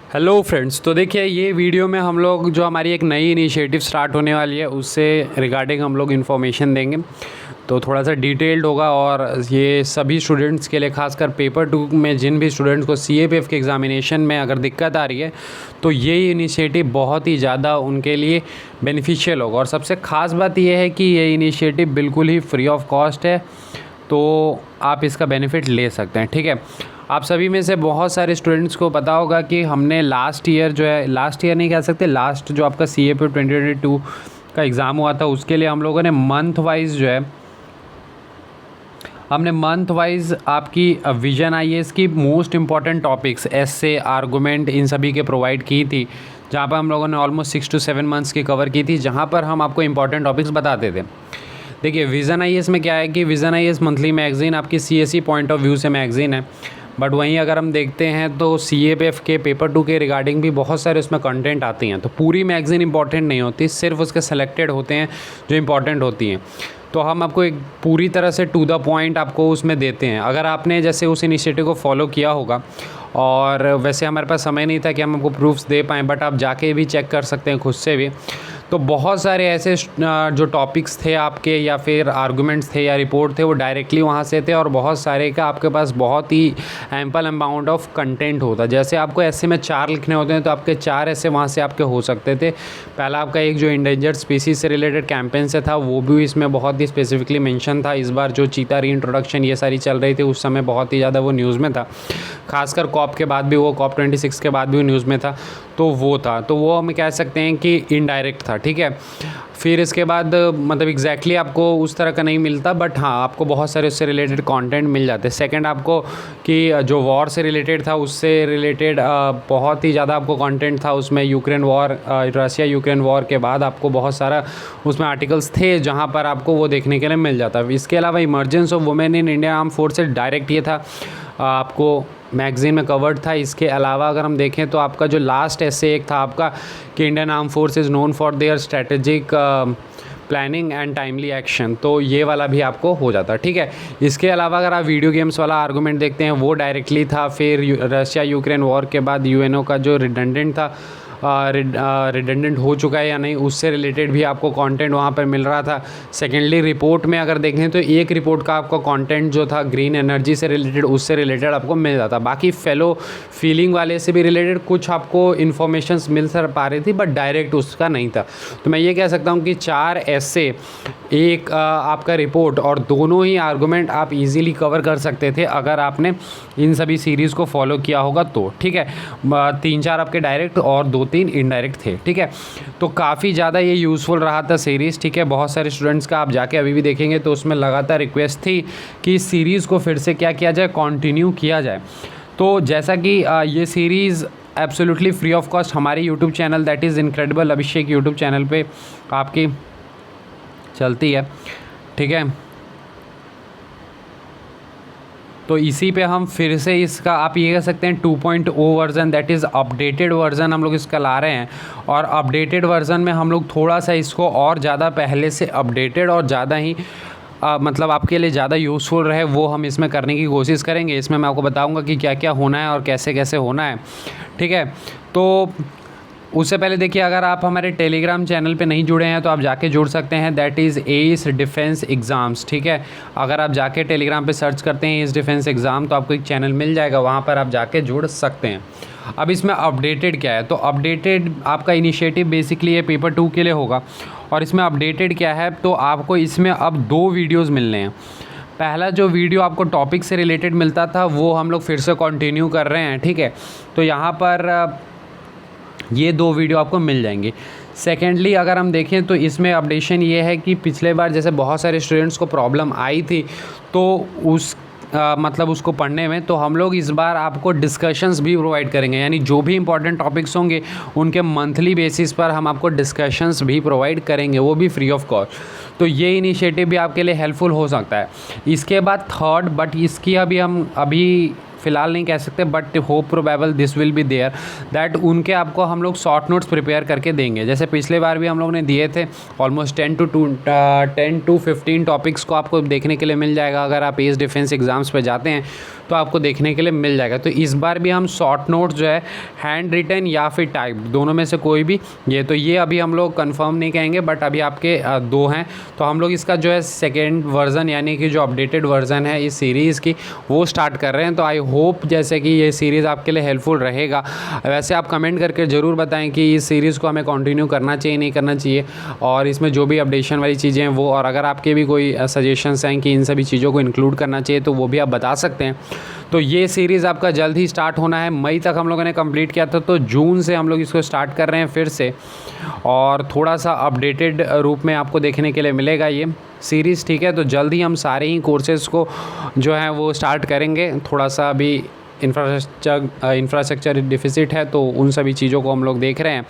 Hello friends, तो देखिए ये वीडियो में हम लोग जो हमारी एक नई इनिशिएटिव स्टार्ट होने वाली है उससे रिगार्डिंग हम लोग इन्फॉर्मेशन देंगे। तो थोड़ा सा डिटेल्ड होगा और ये सभी स्टूडेंट्स के लिए, खासकर पेपर 2 में जिन भी स्टूडेंट्स को CAPF के एग्ज़ामिनेशन में अगर दिक्कत आ रही है तो ये इनिशिएटिव बहुत ही ज़्यादा उनके लिए बेनिफिशियल होगा। और सबसे ख़ास बात यह है कि ये इनिशिएटिव बिल्कुल ही फ्री ऑफ कॉस्ट है, तो आप इसका बेनिफिट ले सकते हैं। ठीक है, आप सभी में से बहुत सारे स्टूडेंट्स को पता होगा कि हमने लास्ट ईयर नहीं कह सकते, लास्ट जो आपका CAPF 2022 का एग्ज़ाम हुआ था उसके लिए हम लोगों ने मंथ वाइज आपकी विजन IAS की मोस्ट इम्पॉर्टेंट टॉपिक्स एसे, आर्गूमेंट, इन सभी के प्रोवाइड की थी, जहाँ पर हम लोगों ने ऑलमोस्ट 6 to 7 मंथ्स की कवर की थी, जहाँ पर हम आपको इम्पॉर्टेंट टॉपिक्स बताते थे। देखिए विज़न IAS में क्या है कि विज़न IAS मंथली मैगज़ीन आपकी CSE पॉइंट ऑफ व्यू से मैगज़ीन है, बट वहीं अगर हम देखते हैं तो CAPF के पेपर 2 के रिगार्डिंग भी बहुत सारे उसमें कंटेंट आती हैं। तो पूरी मैगज़ीन इंपॉर्टेंट नहीं होती, सिर्फ उसके सेलेक्टेड होते हैं जो इंपॉर्टेंट होती हैं। तो हम आपको एक पूरी तरह से टू द पॉइंट आपको उसमें देते हैं। अगर आपने जैसे उस इनिशिएटिव को फॉलो किया होगा, और वैसे हमारे पास समय नहीं था कि हम आपको प्रूफ्स दे पाएँ, बट आप जाके भी चेक कर सकते हैं खुद से भी। तो बहुत सारे ऐसे जो टॉपिक्स थे आपके, या फिर आर्गूमेंट्स थे या रिपोर्ट थे, वो डायरेक्टली वहाँ से थे, और बहुत सारे का आपके पास बहुत ही एम्पल अमाउंट ऑफ कंटेंट होता। जैसे आपको ऐसे में 4 लिखने होते हैं तो आपके 4 ऐसे वहाँ से आपके हो सकते थे। पहला आपका एक जो इंडेंजर्ड स्पीसीज से रिलेटेड कैंपेन से था, वो भी इसमें बहुत ही स्पेसिफिकली मेंशन था। इस बार जो चीता रीइंट्रोडक्शन ये सारी चल रही थी उस समय बहुत ही ज़्यादा वो न्यूज़ में था, खासकर COP के बाद भी, वो COP 26 के बाद भी न्यूज़ में था। तो वो हम कह सकते हैं कि इनडायरेक्ट था। ठीक है, फिर इसके बाद मतलब एग्जैक्टली आपको उस तरह का नहीं मिलता, बट हाँ आपको बहुत सारे उससे रिलेटेड कंटेंट मिल जाते हैं। सेकंड आपको कि जो वॉर से रिलेटेड था उससे रिलेटेड बहुत ही ज़्यादा आपको कंटेंट था उसमें। रशिया यूक्रेन वॉर के बाद आपको बहुत सारा उसमें आर्टिकल्स थे जहाँ पर आपको वो देखने के लिए मिल जाता। इसके अलावा emergence of women in Indian arm forces direct ये था आपको मैगज़ीन में कवर्ड था। इसके अलावा अगर हम देखें तो आपका जो लास्ट ऐसे एक था आपका कि Indian arm force is known for their strategic planning and timely action, तो ये वाला भी आपको हो जाता। ठीक है, इसके अलावा अगर आप वीडियो गेम्स वाला आर्गूमेंट देखते हैं वो डायरेक्टली था। फिर रशिया यूक्रेन वॉर के बाद UNO का जो रिडंडेंट था, रिडंडेंट हो चुका है या नहीं, उससे रिलेटेड भी आपको कंटेंट वहाँ पर मिल रहा था। सेकेंडली रिपोर्ट में अगर देखें तो एक रिपोर्ट का आपको कंटेंट जो था ग्रीन एनर्जी से रिलेटेड, उससे रिलेटेड आपको मिल जाता। बाकी फेलो फीलिंग वाले से भी रिलेटेड कुछ आपको इन्फॉर्मेशन मिल सर पा रही थी, बट डायरेक्ट उसका नहीं था। तो मैं ये कह सकता हूँ कि 4 ऐसे एक आपका रिपोर्ट और दोनों ही आर्गूमेंट आप इजीली कवर कर सकते थे अगर आपने इन सभी सीरीज़ को फॉलो किया होगा तो। ठीक है, 3-4 आपके डायरेक्ट और 2-3 इनडायरेक्ट थे। ठीक है, तो काफ़ी ज़्यादा ये यूज़फुल रहा था सीरीज़। ठीक है, बहुत सारे स्टूडेंट्स का आप जाके अभी भी देखेंगे तो उसमें लगातार रिक्वेस्ट थी कि इस सीरीज़ को फिर से क्या किया जाए, कंटिन्यू किया जाए। तो जैसा कि ये series absolutely free of cost हमारे YouTube channel that is incredible Abhishek YouTube channel पे आपकी चलती है। ठीक है, तो इसी पे हम फिर से इसका आप ये कह सकते हैं 2.0 version, that is updated version हम लोग इसका ला रहे हैं। और अपडेटेड वर्ज़न में हम लोग थोड़ा सा इसको और ज़्यादा पहले से अपडेटेड और ज़्यादा ही मतलब आपके लिए ज़्यादा यूज़फुल रहे वो हम इसमें करने की कोशिश करेंगे। इसमें मैं आपको बताऊंगा कि क्या क्या होना है और कैसे कैसे होना है। ठीक है, तो उससे पहले देखिए, अगर आप हमारे टेलीग्राम चैनल पे नहीं जुड़े हैं तो आप जाके जुड़ सकते हैं, that is S defence exams. ठीक है, अगर आप जाके टेलीग्राम पे सर्च करते हैं एस डिफेंस एग्ज़ाम तो आपको एक चैनल मिल जाएगा, वहाँ पर आप जाके जुड़ सकते हैं। अब इसमें अपडेटेड क्या है, तो अपडेटेड आपका इनिशिएटिव बेसिकली ये पेपर 2 के लिए होगा। और इसमें अपडेटेड क्या है, तो आपको इसमें अब 2 वीडियोज़ मिलने हैं। पहला जो वीडियो आपको टॉपिक से रिलेटेड मिलता था वो हम लोग फिर से कंटिन्यू कर रहे हैं। ठीक है, तो यहाँ पर ये 2 वीडियो आपको मिल जाएंगी। सेकेंडली अगर हम देखें तो इसमें अपडेशन ये है कि पिछले बार जैसे बहुत सारे स्टूडेंट्स को प्रॉब्लम आई थी तो मतलब उसको पढ़ने में, तो हम लोग इस बार आपको डिस्कशंस भी प्रोवाइड करेंगे, यानी जो भी इंपॉर्टेंट टॉपिक्स होंगे उनके मंथली बेसिस पर हम आपको डिस्कशंस भी प्रोवाइड करेंगे, वो भी फ्री ऑफ कॉस्ट। तो ये इनिशिएटिव भी आपके लिए हेल्पफुल हो सकता है। इसके बाद थर्ड, बट इसकी अभी फ़िलहाल नहीं कह सकते, but hope probable this will be there that उनके आपको हम लोग शॉर्ट नोट्स प्रिपेयर करके देंगे। जैसे पिछले बार भी हम लोग ने दिए थे, ऑलमोस्ट 10 to 15 टॉपिक्स को आपको देखने के लिए मिल जाएगा। अगर आप एस डिफेंस एग्ज़ाम्स पे जाते हैं तो आपको देखने के लिए मिल जाएगा। तो इस बार भी हम शॉर्ट नोट्स जो है हैंड रिटन या फिर टाइप, दोनों में से कोई भी, ये अभी हम लोग कंफर्म नहीं कहेंगे, बट अभी आपके दो हैं। तो हम लोग इसका जो है सेकेंड वर्ज़न यानी कि जो अपडेटेड वर्ज़न है इस सीरीज़ की वो स्टार्ट कर रहे हैं। तो आई होप जैसे कि ये सीरीज़ आपके लिए हेल्पफुल रहेगा। वैसे आप कमेंट करके ज़रूर बताएं कि इस सीरीज़ को हमें कंटिन्यू करना चाहिए नहीं करना चाहिए, और इसमें जो भी अपडेशन वाली चीज़ें हैं वो, और अगर आपके भी कोई सजेशंस हैं कि इन सभी चीज़ों को इंक्लूड करना चाहिए तो वो भी आप बता सकते हैं। तो ये सीरीज़ आपका जल्द ही स्टार्ट होना है। मई तक हम लोगों ने कंप्लीट किया था, तो जून से हम लोग इसको स्टार्ट कर रहे हैं फिर से, और थोड़ा सा अपडेटेड रूप में आपको देखने के लिए मिलेगा ये सीरीज़, ठीक है। तो जल्द ही हम सारे ही कोर्सेज़ को जो है वो स्टार्ट करेंगे। थोड़ा सा अभी इंफ्रास्ट्रक्चर डिफिसिट है, तो उन सभी चीज़ों को हम लोग देख रहे हैं,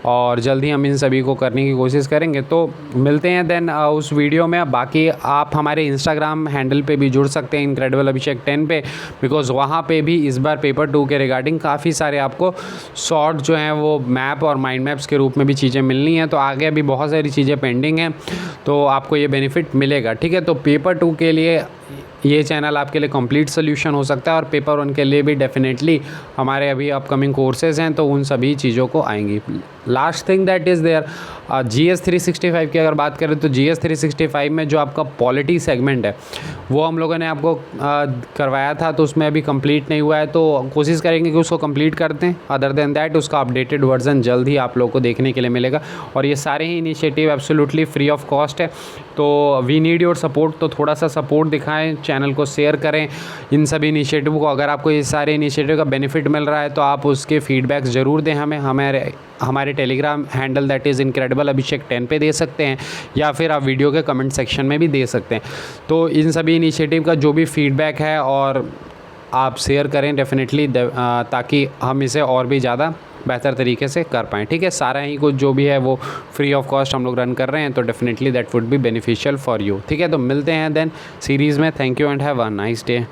और जल्द ही हम इन सभी को करने की कोशिश करेंगे। तो मिलते हैं देन उस वीडियो में। बाकी आप हमारे इंस्टाग्राम हैंडल पे भी जुड़ सकते हैं, इनक्रेडिबल अभिषेक 10 पे, बिकॉज़ वहाँ पे भी इस बार पेपर 2 के रिगार्डिंग काफ़ी सारे आपको शॉर्ट जो हैं वो मैप और माइंड मैप्स के रूप में भी चीज़ें मिलनी हैं। तो आगे अभी बहुत सारी चीज़ें पेंडिंग हैं, तो आपको ये बेनिफिट मिलेगा, ठीक है। तो पेपर 2 के लिए ये चैनल आपके लिए कंप्लीट सोल्यूशन हो सकता है, और पेपर 1 के लिए भी डेफिनेटली हमारे अभी अपकमिंग कोर्सेज़ हैं, तो उन सभी चीज़ों को आएंगी। Last thing that is there, GS 365 की अगर बात करें तो GS 365 में जो आपका पॉलिटी सेगमेंट है वो हम लोगों ने आपको करवाया था, तो उसमें अभी कंप्लीट नहीं हुआ है, तो कोशिश करेंगे कि उसको कंप्लीट कर दें। अदर देन दैट उसका अपडेटेड वर्जन जल्द ही आप लोगों को देखने के लिए मिलेगा, और ये सारे ही initiative absolutely free of cost है। तो वी नीड योर सपोर्ट, तो थोड़ा सा सपोर्ट दिखाएं, चैनल को शेयर करें इन सभी इनिशिएटिव को। अगर आपको ये सारे इनिशिएटिव का बेनिफिट मिल रहा है तो आप उसके फीडबैक ज़रूर दें हमें। हमारे Telegram handle that is incredible Abhishek 10 पे दे सकते हैं, या फिर आप वीडियो के कमेंट सेक्शन में भी दे सकते हैं। तो इन सभी इनिशिएटिव का जो भी फीडबैक है और आप शेयर करें डेफिनेटली, ताकि हम इसे और भी ज़्यादा बेहतर तरीके से कर पाएँ, ठीक है। सारा ही कुछ जो भी है वो फ्री ऑफ कॉस्ट हम लोग रन कर रहे हैं, तो definitely that would be beneficial for you, ठीक है। तो मिलते हैं देन सीरीज़ में। Thank you and have a nice day.